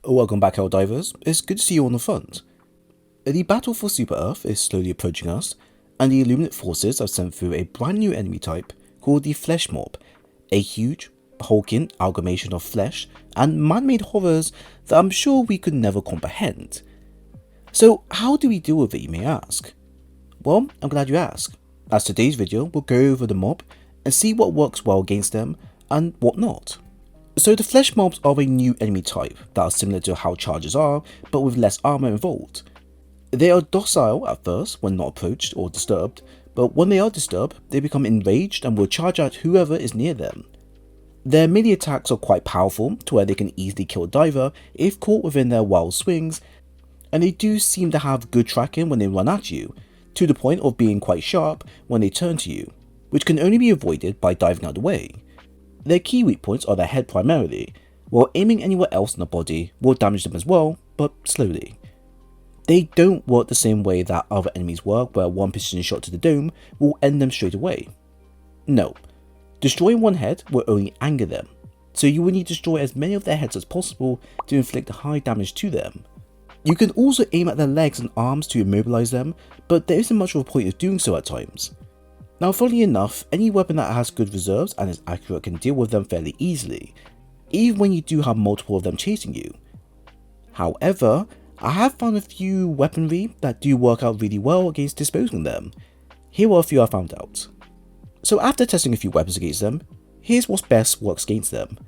Welcome back, Helldivers. It's good to see you on the front. The battle for Super Earth is slowly approaching us, and the Illuminate forces have sent through a brand new enemy type called the Fleshmob, a huge, hulking amalgamation of flesh and man-made horrors that I'm sure we could never comprehend. So how do we deal with it, you may ask? Well, I'm glad you asked, as today's video will go over the mob and see what works well against them and what not. So the flesh mobs are a new enemy type that are similar to how chargers are, but with less armor involved. They are docile at first when not approached or disturbed, but when they are disturbed, they become enraged and will charge at whoever is near them. Their melee attacks are quite powerful to where they can easily kill a diver if caught within their wild swings, and they do seem to have good tracking when they run at you, to the point of being quite sharp when they turn to you, which can only be avoided by diving out of the way. Their key weak points are their head primarily, while aiming anywhere else in the body will damage them as well, but slowly. They don't work the same way that other enemies work, where one precision shot to the dome will end them straight away. No, destroying one head will only anger them, so you will need to destroy as many of their heads as possible to inflict high damage to them. You can also aim at their legs and arms to immobilize them, but there isn't much of a point of doing so at times. Now, funnily enough, any weapon that has good reserves and is accurate can deal with them fairly easily, even when you do have multiple of them chasing you. However, I have found a few weaponry that do work out really well against disposing them. Here are a few I found out. So after testing a few weapons against them, here's what best works against them.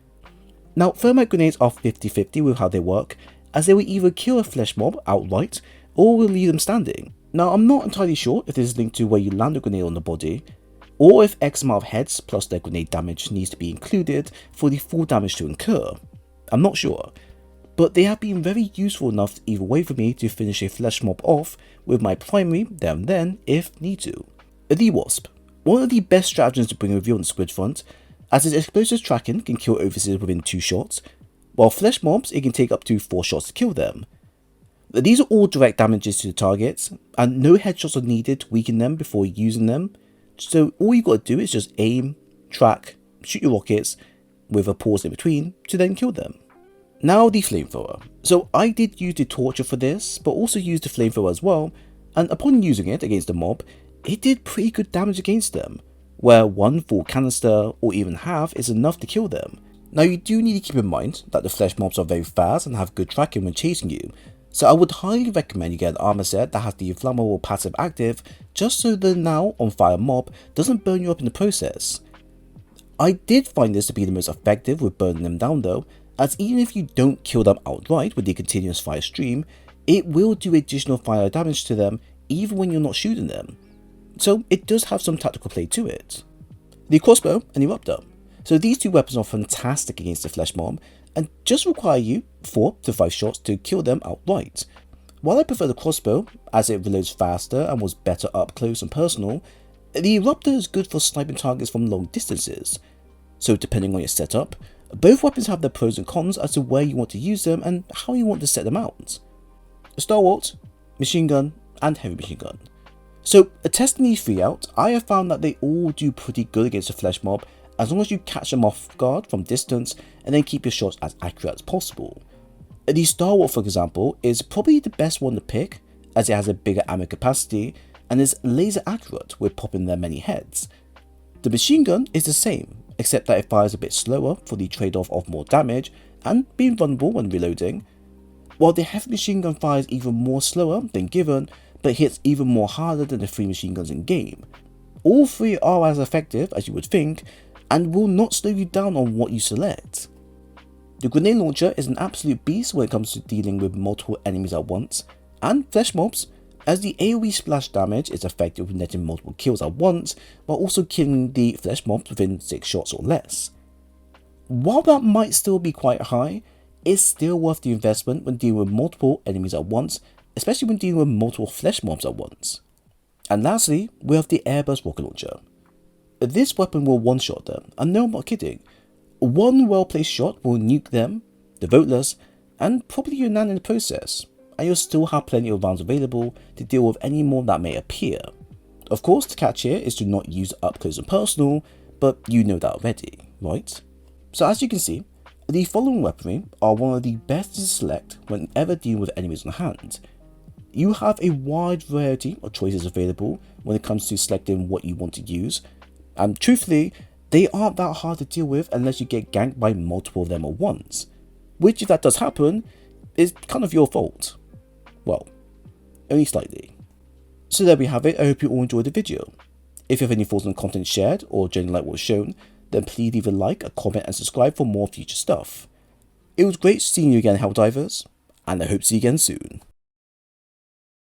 Now, thermite grenades are 50-50 with how they work, as they will either kill a flesh mob outright or will leave them standing. Now, I'm not entirely sure if this is linked to where you land a grenade on the body, or if X amount of heads plus their grenade damage needs to be included for the full damage to incur. I'm not sure, but they have been very useful enough either way for me to finish a flesh mob off with my primary there and then if need to. The Wasp. One of the best stratagems to bring with you on the squid front, as its explosive tracking can kill overseers within 2 shots, while flesh mobs it can take up to 4 shots to kill them. These are all direct damages to the targets, and no headshots are needed to weaken them before using them, so all you got to do is just aim, track, shoot your rockets, with a pause in between, to then kill them. Now the flamethrower. So I did use the torture for this, but also used the flamethrower as well, and upon using it against the mob, it did pretty good damage against them, where 1 full canister or even half is enough to kill them. Now you do need to keep in mind that the flesh mobs are very fast and have good tracking when chasing you, so I would highly recommend you get an armor set that has the inflammable passive active, just so the now on fire mob doesn't burn you up in the process. I did find this to be the most effective with burning them down though, as even if you don't kill them outright with the continuous fire stream, it will do additional fire damage to them even when you're not shooting them. So it does have some tactical play to it. The crossbow and eruptor. So these two weapons are fantastic against the flesh mob and just require you 4 to 5 shots to kill them outright. While I prefer the crossbow as it reloads faster and was better up close and personal, the eruptor is good for sniping targets from long distances. So depending on your setup, both weapons have their pros and cons as to where you want to use them and how you want to set them out. Stalwart, machine gun and heavy machine gun. So testing these 3 out, I have found that they all do pretty good against the flesh mob as long as you catch them off guard from distance and then keep your shots as accurate as possible. The Stalwart, for example, is probably the best one to pick as it has a bigger ammo capacity and is laser accurate with popping their many heads. The machine gun is the same, except that it fires a bit slower for the trade-off of more damage and being vulnerable when reloading, while the heavy machine gun fires even more slower than given, but hits even more harder than the 3 machine guns in game. All 3 are as effective as you would think, and will not slow you down on what you select. The grenade launcher is an absolute beast when it comes to dealing with multiple enemies at once, and flesh mobs, as the AoE splash damage is effective with netting multiple kills at once, while also killing the flesh mobs within 6 shots or less. While that might still be quite high, it's still worth the investment when dealing with multiple enemies at once, especially when dealing with multiple flesh mobs at once. And lastly, we have the airburst rocket launcher. This weapon will one-shot them, and no, I'm not kidding. One well-placed shot will nuke them, the voteless, and probably your nan in the process, and you'll still have plenty of rounds available to deal with any more that may appear. Of course, the catch here is to not use up close and personal, but you know that already, right? So as you can see, The following weaponry are one of the best to select whenever dealing with enemies on hand. You have a wide variety of choices available when it comes to selecting what you want to use, and truthfully, they aren't that hard to deal with unless you get ganked by multiple of them at once, which if that does happen, is kind of your fault. Well, only slightly. So there we have it. I hope you all enjoyed the video. If you have any thoughts on the content shared or generally like what was shown, then please leave a like, a comment and subscribe for more future stuff. It was great seeing you again, Helldivers, and I hope to see you again soon.